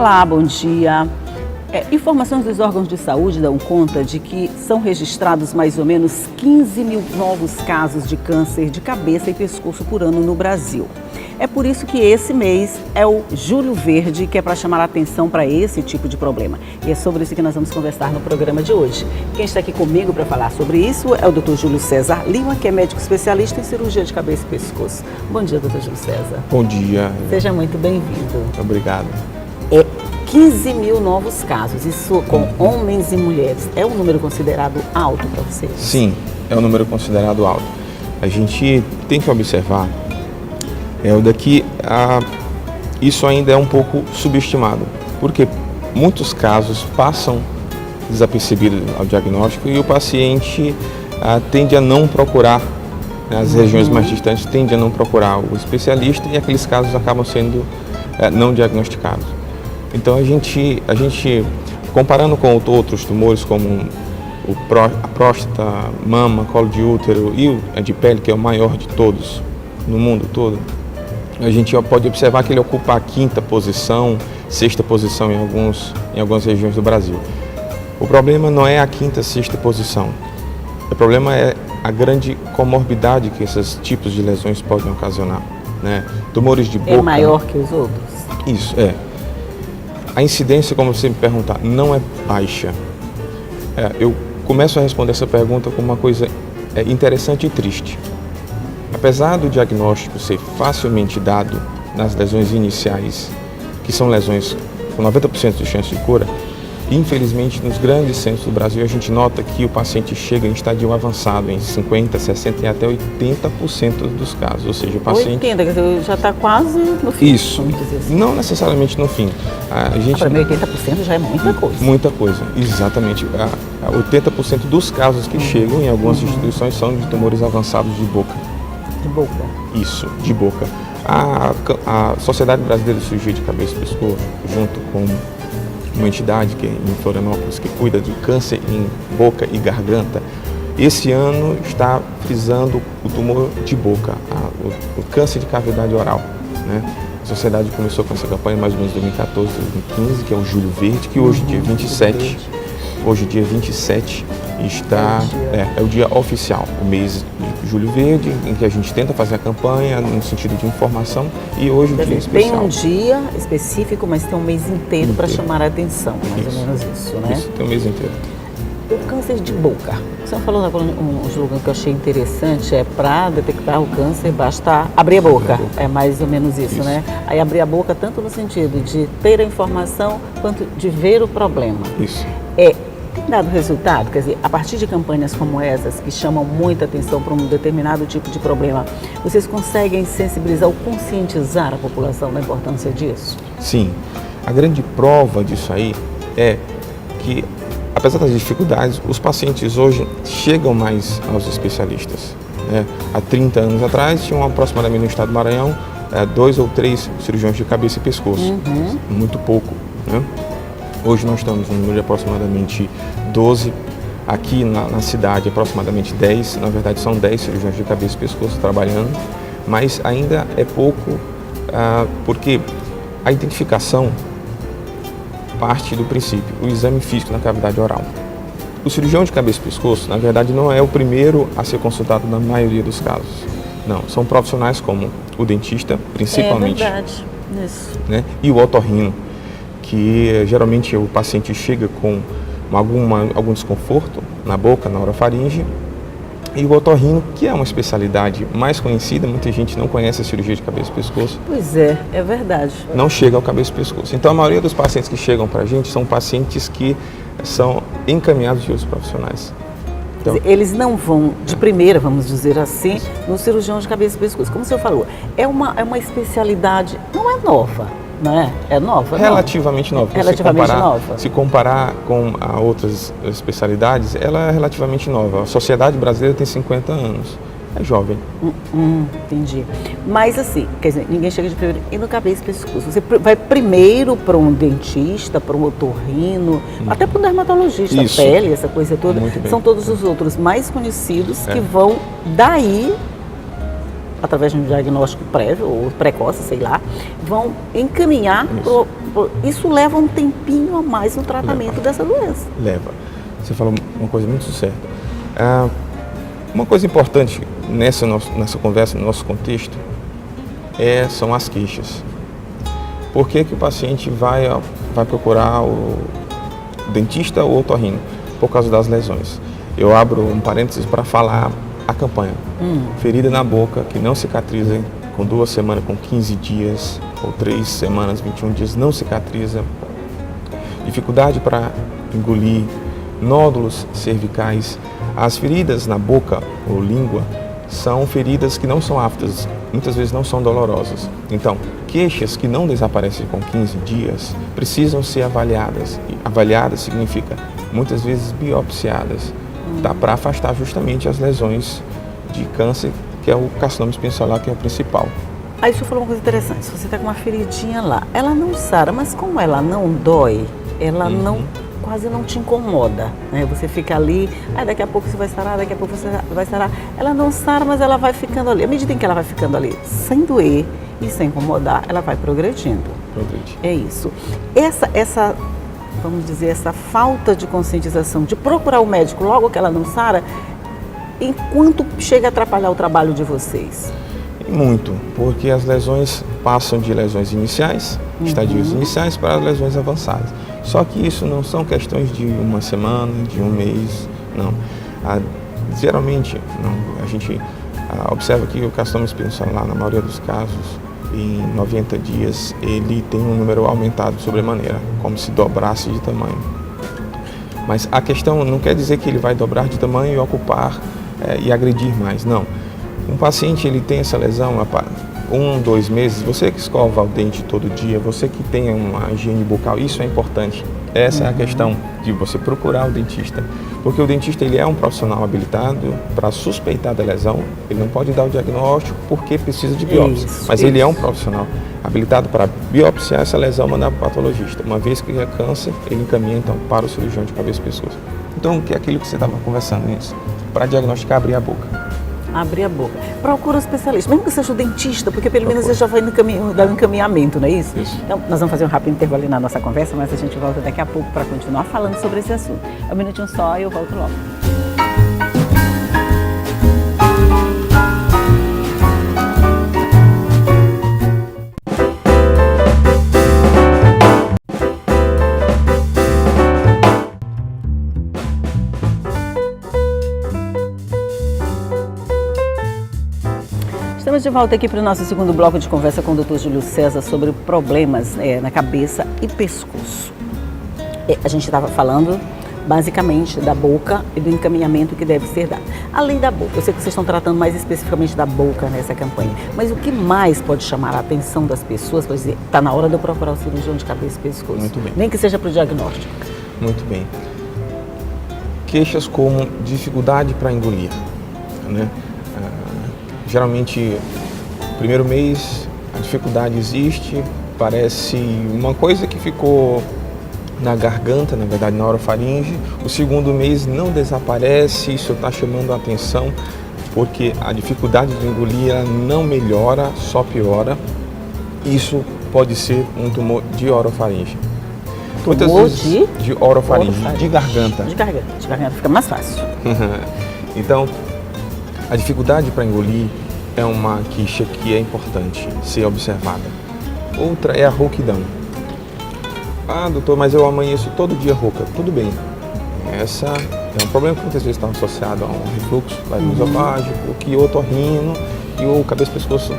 Olá, bom dia. Informações dos órgãos de saúde dão conta de que são registrados mais ou menos 15 mil novos casos de câncer de cabeça e pescoço por ano no Brasil. É por isso que esse mês é o Julho Verde, que é para chamar a atenção para esse tipo de problema. E é sobre isso que nós vamos conversar no programa de hoje. Quem está aqui comigo para falar sobre isso é o Dr. Júlio César Lima, que é médico especialista em cirurgia de cabeça e pescoço. Bom dia, Dr. Júlio César. Bom dia. Seja muito bem-vindo. Obrigado. 15 mil novos casos, isso com homens e mulheres. É um número considerado alto para vocês? Sim, é um número considerado alto. A gente tem que observar, isso ainda é um pouco subestimado, porque muitos casos passam desapercebidos ao diagnóstico e o paciente tende a não procurar, as regiões mais distantes tende a não procurar o especialista e aqueles casos acabam sendo não diagnosticados. Então a gente comparando com outros tumores como a próstata, mama, colo de útero e o de pele, que é o maior de todos no mundo todo, a gente pode observar que ele ocupa a 5ª posição, 6ª posição em algumas regiões do Brasil. O problema não é a 5ª, 6ª posição. O problema é a grande comorbidade que esses tipos de lesões podem ocasionar, né? Tumores de boca. É maior que os outros? Isso, é. A incidência, como você me perguntar, não é baixa. Eu começo a responder essa pergunta com uma coisa interessante e triste. Apesar do diagnóstico ser facilmente dado nas lesões iniciais, que são lesões com 90% de chance de cura, infelizmente nos grandes centros do Brasil a gente nota que o paciente chega em estadio avançado, em 50%, 60% e até 80% dos casos. Ou seja, o paciente... 80%, quer dizer, já está quase no fim. Isso, assim. Não necessariamente no fim. Para mim 80% já é muita coisa. Muita coisa, exatamente. 80% dos casos que chegam em algumas instituições são de tumores avançados de boca. De boca? Isso, de boca. A Sociedade Brasileira de Cirurgia de Cabeça e Pescoço, junto com uma entidade que é em Florianópolis que cuida de câncer em boca e garganta, esse ano está frisando o tumor de boca, o câncer de cavidade oral, né? A sociedade começou com essa campanha mais ou menos em 2014, 2015, que é o Julho Verde, que hoje, dia 27, é o dia oficial, o mês de Julho Verde, em que a gente tenta fazer a campanha no sentido de informação, e hoje o dia especial. Tem um dia específico, mas tem um mês inteiro para chamar a atenção, mais ou menos isso, né? Isso, tem um mês inteiro. O câncer de boca, você falou um slogan que eu achei interessante, para detectar o câncer basta abrir a boca, é mais ou menos isso, né? Aí abrir a boca tanto no sentido de ter a informação, quanto de ver o problema. Isso. Tem dado resultado? Quer dizer, a partir de campanhas como essas, que chamam muita atenção para um determinado tipo de problema, vocês conseguem sensibilizar ou conscientizar a população da importância disso? Sim. A grande prova disso aí é que, apesar das dificuldades, os pacientes hoje chegam mais aos especialistas, né? Há 30 anos atrás, tinham aproximadamente no estado do Maranhão 2 ou 3 cirurgiões de cabeça e pescoço. Muito pouco, né? Hoje nós estamos no número de aproximadamente 12, aqui na cidade aproximadamente 10, na verdade são 10 cirurgiões de cabeça e pescoço trabalhando, mas ainda é pouco porque a identificação parte do princípio, o exame físico na cavidade oral. O cirurgião de cabeça e pescoço, na verdade, não é o primeiro a ser consultado na maioria dos casos. Não, são profissionais como o dentista, principalmente. É verdade, isso. Né? E o otorrino, que geralmente o paciente chega com algum desconforto na boca, na orofaringe, e o otorrino, que é uma especialidade mais conhecida, muita gente não conhece a cirurgia de cabeça e pescoço. Pois é verdade. Não chega ao cabeça e pescoço. Então a maioria dos pacientes que chegam para a gente são pacientes que são encaminhados de outros profissionais. Então, eles não vão de primeira, vamos dizer assim, no cirurgião de cabeça e pescoço. Como o senhor falou, é uma especialidade, não é nova, não é? É nova? Relativamente nova. Nova. Se comparar com outras especialidades, ela é relativamente nova. A Sociedade Brasileira tem 50 anos. É jovem. Entendi. Mas assim, quer dizer, ninguém chega de primeiro. E no cabeça e pescoço? Você vai primeiro para um dentista, para um otorrino, até para um dermatologista, Isso. pele, essa coisa toda. Muito bem. São todos os outros mais conhecidos que vão daí através de um diagnóstico prévio ou precoce, sei lá, vão encaminhar. Isso leva um tempinho a mais no tratamento dessa doença. Leva. Você falou uma coisa muito certa. Uma coisa importante nessa conversa, no nosso contexto, são as queixas. Por que o paciente vai procurar o dentista ou otorrino? Por causa das lesões. Eu abro um parênteses para falar a campanha. Ferida na boca que não cicatriza com 2 semanas, com 15 dias, ou 3 semanas, 21 dias, não cicatriza. Dificuldade para engolir, nódulos cervicais. As feridas na boca ou língua são feridas que não são aftas, muitas vezes não são dolorosas. Então, queixas que não desaparecem com 15 dias precisam ser avaliadas. E avaliadas significa, muitas vezes, biopsiadas. Dá para afastar justamente as lesões de câncer, que é o carcinoma espinhocelular, que é o principal. Aí você falou uma coisa interessante, se você está com uma feridinha lá, ela não sara, mas como ela não dói, ela quase não te incomoda, né? Você fica ali, daqui a pouco você vai sarar, daqui a pouco você vai sarar. Ela não sara, mas ela vai ficando ali. À medida em que ela vai ficando ali, sem doer e sem incomodar, ela vai progredindo. É isso. Essa, vamos dizer, essa falta de conscientização, de procurar o médico logo que ela não sara, enquanto chega a atrapalhar o trabalho de vocês? Muito, porque as lesões passam de lesões iniciais, estadios iniciais, para lesões avançadas. Só que isso não são questões de 1 semana, de 1 mês, não. Geralmente, a gente observa que o carcinoma espinhocelular, na maioria dos casos, em 90 dias, ele tem um número aumentado sobremaneira, como se dobrasse de tamanho. Mas a questão não quer dizer que ele vai dobrar de tamanho e ocupar e agredir mais, não. Um paciente, ele tem essa lesão há 1, 2 meses, você que escova o dente todo dia, você que tem uma higiene bucal, isso é importante. Essa é a questão de você procurar o dentista, porque o dentista, ele é um profissional habilitado para suspeitar da lesão, ele não pode dar o diagnóstico porque precisa de biópsia, mas ele é um profissional habilitado para biopsiar essa lesão, mandar para o patologista. Uma vez que é câncer, ele encaminha então para o cirurgião de cabeça e pescoço. Então, o que é aquilo que você estava conversando nisso? Para diagnosticar, abrir a boca. Abrir a boca. Procura um especialista, mesmo que seja o dentista, porque pelo menos ele já vai dar um encaminhamento, não é isso? Então, nós vamos fazer um rápido intervalo ali na nossa conversa, mas a gente volta daqui a pouco para continuar falando sobre esse assunto. É um minutinho só e eu volto logo. Estamos de volta aqui para o nosso segundo bloco de conversa com o Dr. Júlio César sobre problemas na cabeça e pescoço. A gente estava falando basicamente da boca e do encaminhamento que deve ser dado. Além da boca, eu sei que vocês estão tratando mais especificamente da boca nessa campanha, mas o que mais pode chamar a atenção das pessoas para dizer, está na hora de eu procurar o cirurgião de cabeça e pescoço? Muito bem. Nem que seja para o diagnóstico. Muito bem. Queixas como dificuldade para engolir, né? Geralmente, no primeiro mês, a dificuldade existe, parece uma coisa que ficou na garganta, na verdade, na orofaringe. O segundo mês não desaparece, isso está chamando a atenção, porque a dificuldade de engolir ela não melhora, só piora. Isso pode ser um tumor de orofaringe. Muitas vezes de orofaringe, de garganta. De garganta fica mais fácil. Então, a dificuldade para engolir é uma queixa que é importante ser observada. Outra é a rouquidão. Doutor, mas eu amanheço todo dia rouca. Tudo bem. Essa é um problema que muitas vezes está associado a um refluxo esofágico, que o otorrino e o cabeça e pescoço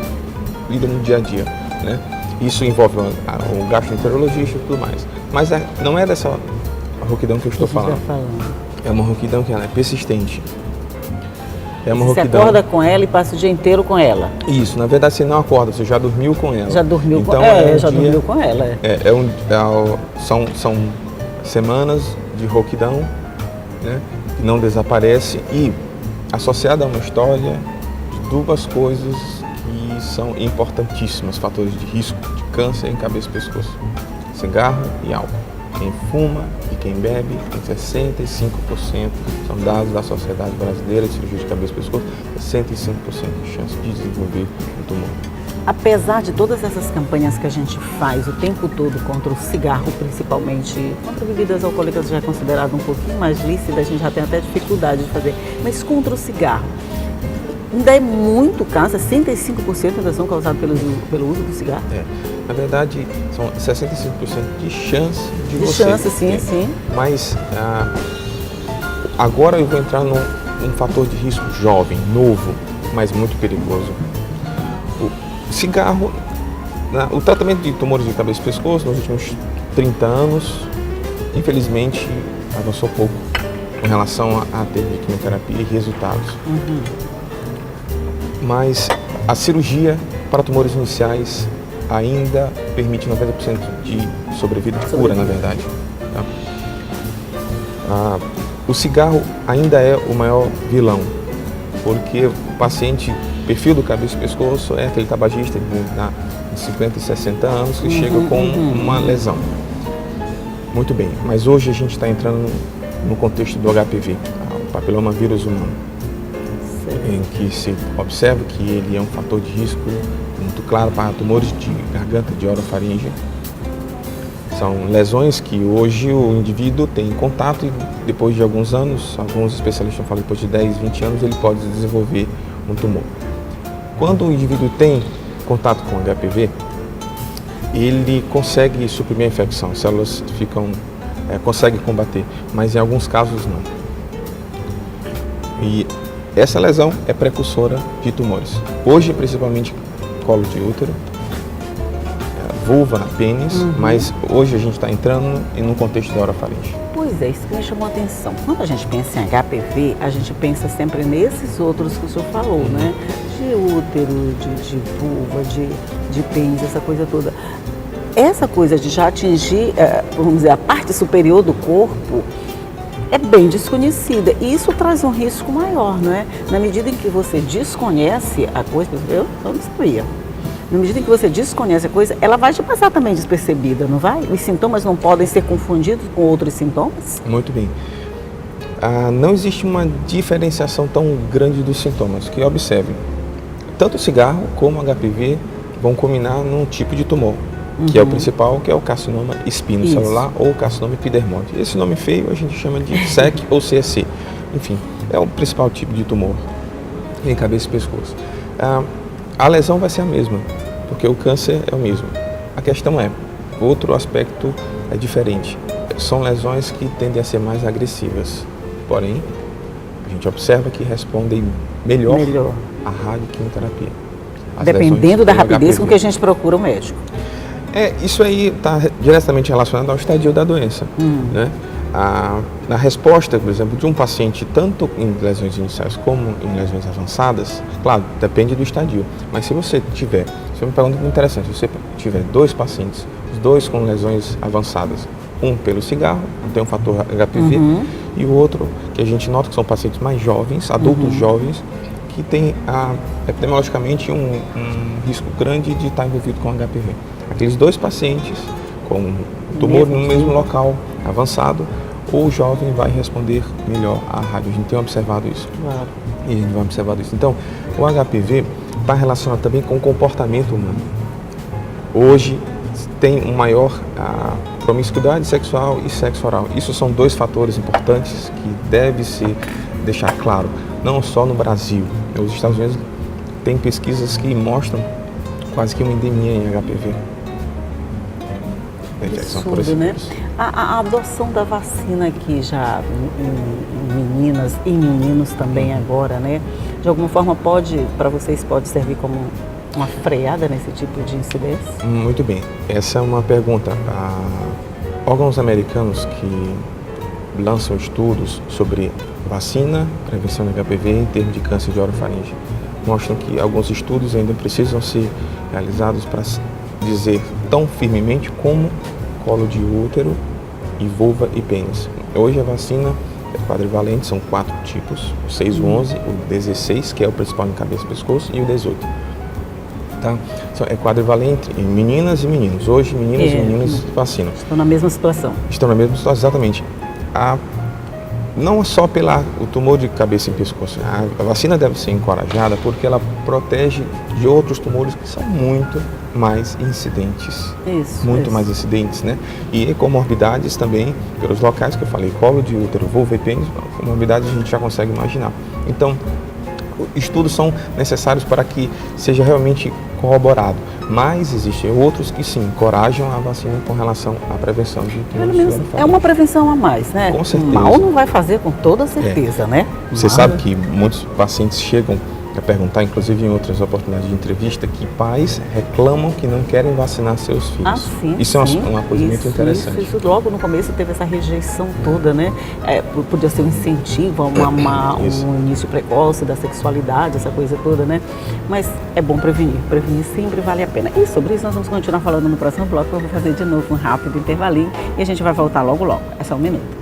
lidam no dia a dia, né? Isso envolve o gastroenterologista e tudo mais. Mas não é dessa rouquidão que eu estou falando. É uma rouquidão que ela é persistente. Você acorda com ela e passa o dia inteiro com ela. Isso, na verdade você não acorda, você já dormiu com ela. Já dormiu então, com ela, dormiu com ela. São semanas de rouquidão, né, que não desaparece e associada a uma história de 2 coisas que são importantíssimas, fatores de risco de câncer em cabeça e pescoço: cigarro e álcool. quem fuma e quem bebe, em 65%, são dados da Sociedade Brasileira de Cirurgia de Cabeça e Pescoço, 65% de chance de desenvolver um tumor. Apesar de todas essas campanhas que a gente faz o tempo todo contra o cigarro, principalmente, contra bebidas alcoólicas já é considerado um pouquinho mais lícito, a gente já tem até dificuldade de fazer, mas contra o cigarro, ainda é muito caso, 65% ainda são causados pelo uso do cigarro? Na verdade, são 65% de chance de De você chance, sim, ter. sim. Mas agora eu vou entrar num fator de risco jovem, novo, mas muito perigoso. O cigarro, o tratamento de tumores de cabeça e pescoço nos últimos 30 anos, infelizmente, avançou pouco com relação a ter de quimioterapia e resultados. Mas a cirurgia para tumores iniciais ainda permite 90% de sobrevida pura, na verdade. Tá? O cigarro ainda é o maior vilão, porque o paciente, perfil do cabeça e pescoço, é aquele tabagista de 50 e 60 anos que chega com uma lesão. Muito bem, mas hoje a gente está entrando no contexto do HPV, o papiloma vírus humano, em que se observa que ele é um fator de risco muito claro para tumores de garganta, de orofaringe. São lesões que hoje o indivíduo tem contato e depois de alguns anos, alguns especialistas falam depois de 10, 20 anos, ele pode desenvolver um tumor. Quando o indivíduo tem contato com HPV, ele consegue suprimir a infecção, as células conseguem combater, mas em alguns casos não. E essa lesão é precursora de tumores. Hoje, principalmente colo de útero, vulva, pênis, mas hoje a gente está entrando no contexto da orofaringe. Pois é, isso que me chamou a atenção. Quando a gente pensa em HPV, a gente pensa sempre nesses outros que o senhor falou, né? De útero, de vulva, de pênis, essa coisa toda. Essa coisa de já atingir, vamos dizer, a parte superior do corpo é bem desconhecida e isso traz um risco maior, não é? Na medida em que você desconhece a coisa, eu não sabia. Na medida em que você desconhece a coisa, ela vai te passar também despercebida, não vai? Os sintomas não podem ser confundidos com outros sintomas? Muito bem. Não existe uma diferenciação tão grande dos sintomas, que observem. Tanto o cigarro como o HPV vão combinar num tipo de tumor, que é o principal, que é o carcinoma espinocelular ou carcinoma epidermoide. Esse nome feio a gente chama de SEC ou CSC. Enfim, é o principal tipo de tumor em cabeça e pescoço. A lesão vai ser a mesma, porque o câncer é o mesmo. A questão outro aspecto é diferente. São lesões que tendem a ser mais agressivas, porém, a gente observa que respondem melhor à radioquimioterapia. Dependendo da rapidez com que a gente procura o médico. Isso aí está diretamente relacionado ao estadio da doença. Né? Na resposta, por exemplo, de um paciente, tanto em lesões iniciais como em lesões avançadas, claro, depende do estadio, mas se você tiver, isso é uma pergunta muito interessante, se você tiver 2 pacientes, os 2 com lesões avançadas, um pelo cigarro, tem um fator HPV, e o outro, que a gente nota que são pacientes mais jovens, adultos jovens, que têm epidemiologicamente um risco grande de estar envolvido com HPV. Aqueles 2 pacientes com tumor no mesmo local avançado, o jovem vai responder melhor à rádio. A gente tem observado isso. Claro. E a gente vai observar isso. Então, o HPV está relacionado também com o comportamento humano. Hoje tem uma maior promiscuidade sexual e sexo oral. Isso são 2 fatores importantes que deve se deixar claro, não só no Brasil. Os Estados Unidos têm pesquisas que mostram quase que uma endemia em HPV. Absurdo, né? A adoção da vacina aqui já em meninas e meninos também agora, né? De alguma forma para vocês pode servir como uma freada nesse tipo de incidência? Muito bem. Essa é uma pergunta. Órgãos americanos que lançam estudos sobre vacina, prevenção de HPV em termos de câncer de orofaringe mostram que alguns estudos ainda precisam ser realizados para dizer tão firmemente como colo de útero e vulva e pênis. Hoje a vacina é quadrivalente, são 4 tipos, o 6, o 11, o 16, que é o principal em cabeça e pescoço, e o 18. Tá? É quadrivalente em meninas e meninos. Hoje, meninas e meninos vacinam. Estão na mesma situação. Estão na mesma situação, exatamente. Não só pelo tumor de cabeça e pescoço. A vacina deve ser encorajada porque ela protege de outros tumores que são muito mais incidentes. Muito mais incidentes, né? E comorbidades também, pelos locais que eu falei, colo de útero, vulva e pênis, comorbidades a gente já consegue imaginar. Então, estudos são necessários para que seja realmente corroborado, mas existem outros que sim, encorajam a vacina com relação à prevenção de tumores. Pelo menos é uma prevenção a mais, né? Com certeza. Mal não vai fazer, com toda certeza, né? Você sabe que muitos pacientes chegam a perguntar, inclusive em outras oportunidades de entrevista, que pais reclamam que não querem vacinar seus filhos. Sim, isso é uma coisa muito interessante. Isso logo no começo teve essa rejeição toda, né? Podia ser um incentivo a um início precoce da sexualidade, essa coisa toda, né? Mas é bom prevenir. Prevenir sempre vale a pena. E sobre isso nós vamos continuar falando no próximo bloco. Eu vou fazer de novo um rápido intervalinho e a gente vai voltar logo. É só um minuto.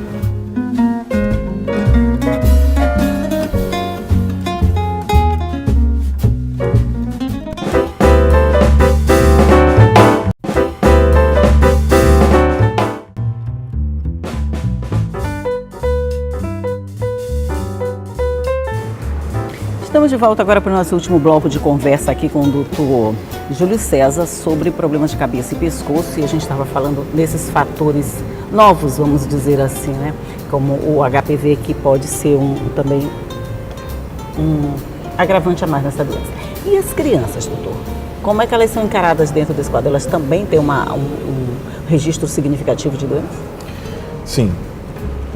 Estamos de volta agora para o nosso último bloco de conversa aqui com o doutor Júlio César sobre problemas de cabeça e pescoço, e a gente estava falando desses fatores novos, vamos dizer assim, né? Como o HPV, que pode ser também um agravante a mais nessa doença. E as crianças, doutor? Como é que elas são encaradas dentro desse quadro? Elas também têm um registro significativo de doença? Sim.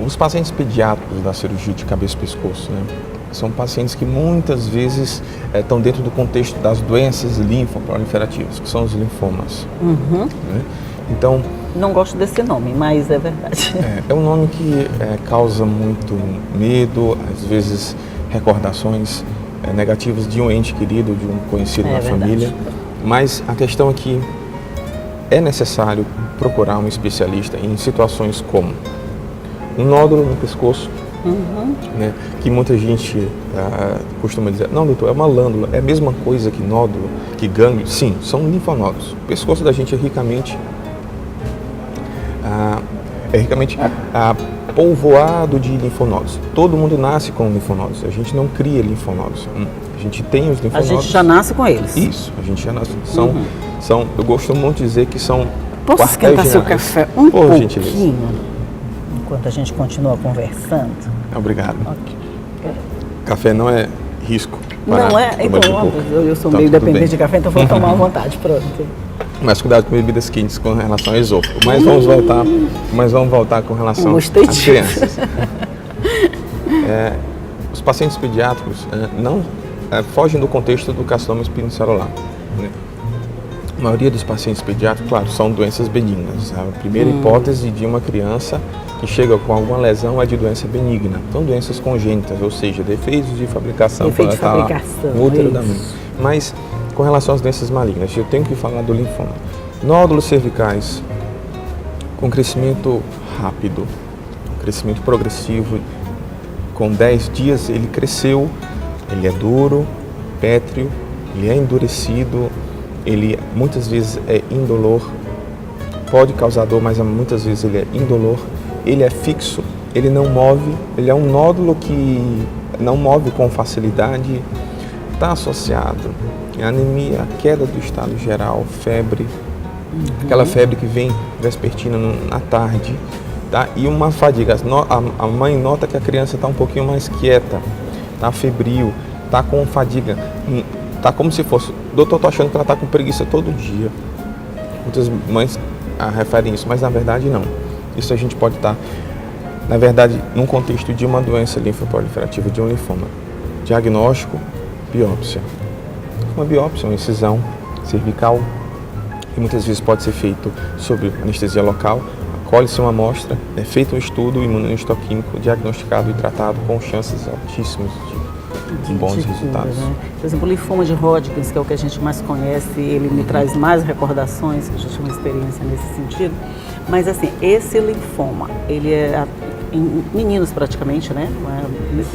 Os pacientes pediátricos da cirurgia de cabeça e pescoço, né? São pacientes que muitas vezes estão dentro do contexto das doenças linfoproliferativas, que são os linfomas. Né? Então, não gosto desse nome, mas é verdade. É um nome que causa muito medo, às vezes recordações negativas de um ente querido, de um conhecido na família. Mas a questão é que é necessário procurar um especialista em situações como um nódulo no pescoço, né, que muita gente costuma dizer, não, doutor, é uma glândula, é a mesma coisa que nódulo, que gânglio. Sim, são linfonodos. O pescoço da gente é ricamente polvoado de linfonodos. Todo mundo nasce com linfonodos, a gente não cria linfonodos. A gente tem os linfonodos. A gente já nasce com eles. Isso, a gente já nasce. Eu gosto muito de dizer que são Posso esquentar seu café um pouquinho? Gentileza. Enquanto a gente continua conversando. Obrigado. Café não é risco. Não é? Então, eu sou meio dependente de café, então vou tomar à vontade, pronto. Mas cuidado com bebidas quentes com relação ao esôfago. Mas vamos voltar com relação às crianças. Os pacientes pediátricos não fogem do contexto do carcinoma espinocelular. Né? A maioria dos pacientes pediátricos, claro, são doenças benignas. A primeira hipótese de uma criança que chega com alguma lesão é de doença benigna. Então, doenças congênitas, ou seja, defeitos de fabricação. No útero da mãe. Mas, com relação às doenças malignas, eu tenho que falar do linfoma. Nódulos cervicais com crescimento rápido, crescimento progressivo. Com 10 dias ele cresceu, ele é duro, pétreo, ele é endurecido, ele muitas vezes é indolor, pode causar dor, mas muitas vezes ele é indolor, ele é fixo, ele não move, ele é um nódulo que não move com facilidade, está associado à anemia, queda do estado geral, febre, aquela febre que vem vespertina na tarde, tá? E uma fadiga. A mãe nota que a criança está um pouquinho mais quieta, está febril, está com fadiga, está como se fosse, doutor, estou achando que ela está com preguiça todo dia. Muitas mães referem isso, mas na verdade não. Isso a gente pode estar, na verdade, num contexto de uma doença linfoproliferativa, de um linfoma. Diagnóstico, biópsia. Uma biópsia, uma incisão cervical, que muitas vezes pode ser feito sob anestesia local, colhe-se uma amostra, é feito um estudo imunohistoquímico, diagnosticado e tratado com chances altíssimas de bons resultados. Né? Por exemplo, o linfoma de Hodgkin, que é o que a gente mais conhece, ele me traz mais recordações, a gente tem uma experiência nesse sentido. Mas assim, esse linfoma, ele é em meninos praticamente, né?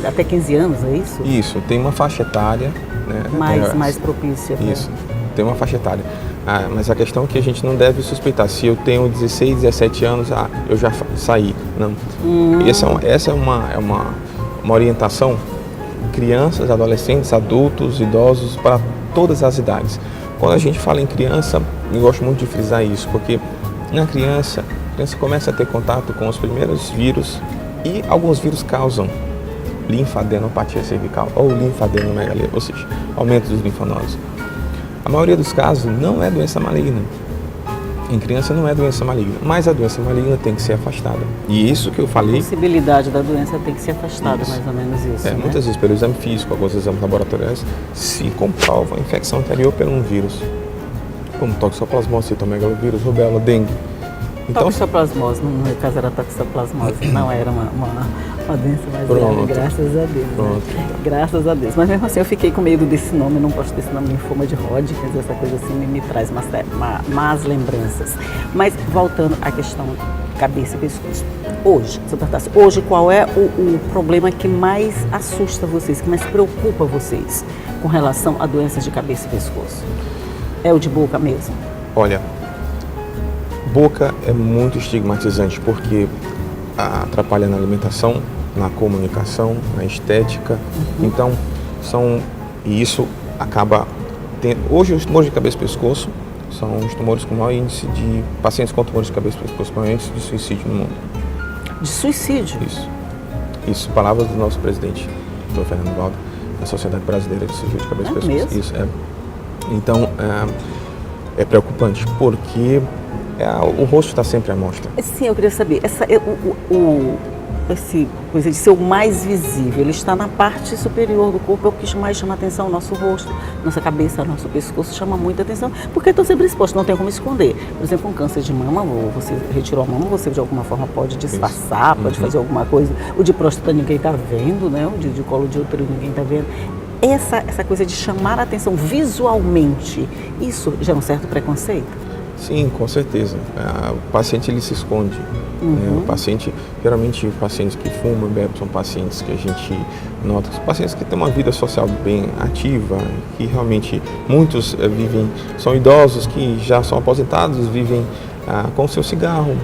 Até 15 anos, é isso? Isso, tem uma faixa etária, né? Mais propícia. Isso. tem uma faixa etária. Mas a questão é que a gente não deve suspeitar. Se eu tenho 16, 17 anos, eu já saí. Não. Essa é uma orientação. Crianças, adolescentes, adultos, idosos, para todas as idades. Quando a gente fala em criança, eu gosto muito de frisar isso, porque na criança, a criança começa a ter contato com os primeiros vírus e alguns vírus causam linfadenopatia cervical ou linfadenomegalia, ou seja, aumento dos linfonodos. A maioria dos casos não é doença maligna. Em criança não é doença maligna, mas a doença maligna tem que ser afastada. E isso que eu falei... A possibilidade da doença tem que ser afastada, mais ou menos isso, né? Muitas vezes pelo exame físico, alguns exames laboratoriais, se comprova a infecção anterior por um vírus, como toxoplasmose, citomegalovírus, rubéola, dengue. Então, toxoplasmose, no meu caso era toxoplasmose, não era uma doença mais grave, graças a Deus. Né? Graças a Deus. Mas mesmo assim eu fiquei com medo desse nome, eu não gosto desse nome, linfoma de Hodgkin, essa coisa assim me traz más lembranças. Mas voltando à questão cabeça e pescoço. Hoje qual é o problema que mais assusta vocês, que mais preocupa vocês com relação a doenças de cabeça e pescoço? É o de boca mesmo? Olha, boca é muito estigmatizante porque atrapalha na alimentação, na comunicação, na estética. Então, e isso acaba hoje os tumores de cabeça e pescoço são os tumores com maior índice de pacientes com tumores de cabeça e pescoço com maior índice de suicídio no mundo. De suicídio? Isso, palavras do nosso presidente, Dr. Fernando Valdo, da Sociedade Brasileira de Cirurgia de Cabeça e Pescoço. Mesmo? Isso, Então, é preocupante porque o rosto está sempre à mostra. Sim, eu queria saber, esse coisa de ser o mais visível, ele está na parte superior do corpo, é o que mais chama atenção, o nosso rosto, nossa cabeça, nosso pescoço chama muita atenção, porque estão sempre expostos, não tem como esconder. Por exemplo, um câncer de mama, ou você retirou a mama, você de alguma forma pode disfarçar, pode fazer alguma coisa. O de próstata ninguém está vendo, né? O de colo de útero ninguém está vendo. Essa coisa de chamar a atenção visualmente, isso gera um certo preconceito? Sim, com certeza. O paciente ele se esconde. Né? O paciente, geralmente pacientes que fumam, bebem, são pacientes que a gente nota, são pacientes que têm uma vida social bem ativa, que realmente muitos são idosos que já são aposentados, vivem com o seu cigarro,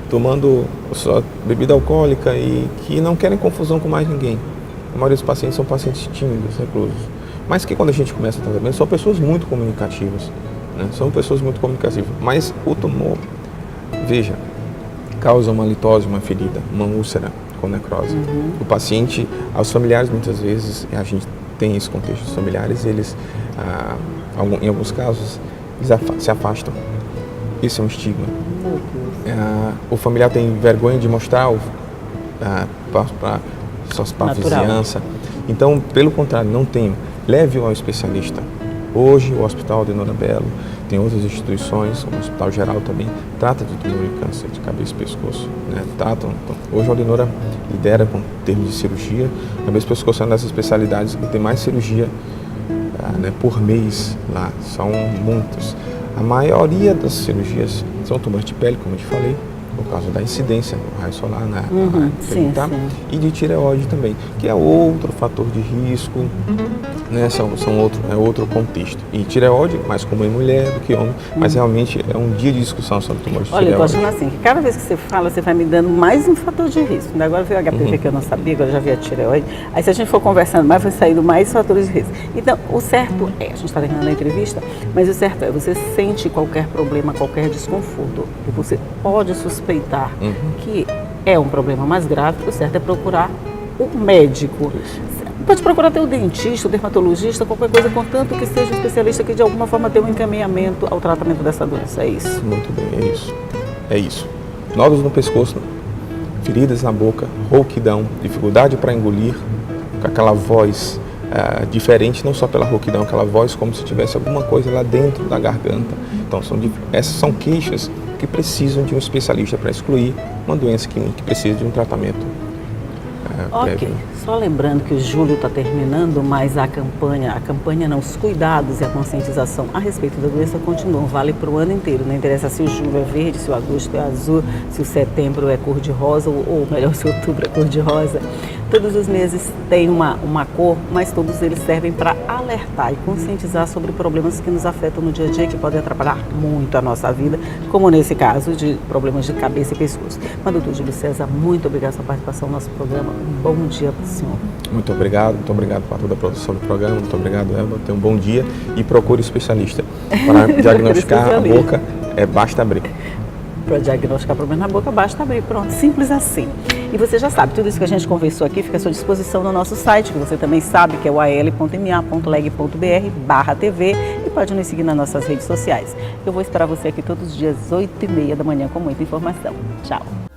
tomando sua bebida alcoólica e que não querem confusão com mais ninguém. A maioria dos pacientes são pacientes tímidos, reclusos. Mas que quando a gente começa a tratamento, são pessoas muito comunicativas. São pessoas muito comunicativas, mas o tumor, veja, causa uma litose, uma ferida, uma úlcera com necrose. O paciente, os familiares muitas vezes, a gente tem esse contexto, os familiares, eles, em alguns casos, se afastam. Isso é um estigma. O familiar tem vergonha de mostrar para a vizinhança. Então, pelo contrário, não tenho. Leve-o ao especialista. Hoje, o Hospital Adenora Bello, tem outras instituições, o Hospital Geral também, trata de tumor de câncer de cabeça e pescoço. Né? Hoje a Adenora lidera com termos de cirurgia. Cabeça e pescoço é uma das especialidades que tem mais cirurgia por mês lá, são muitas. A maioria das cirurgias são tumores de pele, como eu te falei, por causa da incidência do raio solar na sim. E de tireoide também, que é outro fator de risco, né? É outro contexto. E tireoide, mais comum em mulher do que homem, mas realmente é um dia de discussão sobre tumores de tireoide. Olha, eu tô achando assim, que cada vez que você fala, você vai me dando mais um fator de risco. Agora veio o HPV que eu não sabia, agora já vi a tireoide. Aí se a gente for conversando mais, vai saindo mais fatores de risco. Então, o certo a gente está terminando a entrevista, mas o certo você sente qualquer problema, qualquer desconforto, e você pode suspeitar que é um problema mais grave, o certo é procurar o médico. Pode procurar até o dentista, o dermatologista, qualquer coisa, contanto que seja um especialista que de alguma forma tenha um encaminhamento ao tratamento dessa doença, é isso? Muito bem, é isso. Nódulos no pescoço, feridas na boca, rouquidão, dificuldade para engolir, com aquela voz diferente, não só pela rouquidão, aquela voz como se tivesse alguma coisa lá dentro da garganta. Então, essas são queixas que precisam de um especialista para excluir uma doença que precisa de um tratamento prévio. Só lembrando que o julho está terminando, mas a campanha não, os cuidados e a conscientização a respeito da doença continuam, vale para o ano inteiro, não interessa se o julho é verde, se o agosto é azul, se o setembro é cor-de-rosa, ou melhor, se o outubro é cor-de-rosa. Todos os meses tem uma cor, mas todos eles servem para alertar e conscientizar sobre problemas que nos afetam no dia a dia, que podem atrapalhar muito a nossa vida, como nesse caso de problemas de cabeça e pescoço. Mas, doutor Júlio César, muito obrigado pela sua participação no nosso programa. Um bom dia para o senhor. Muito obrigado para toda a produção do programa. Muito obrigado, Elba. Tenha um bom dia e procure especialista. Para diagnosticar a boca, basta abrir. Para diagnosticar problema na boca, basta abrir. Pronto, simples assim. E você já sabe, tudo isso que a gente conversou aqui fica à sua disposição no nosso site, que você também sabe, que é o al.ma.leg.br/TV, e pode nos seguir nas nossas redes sociais. Eu vou esperar você aqui todos os dias, 8h30 da manhã, com muita informação. Tchau!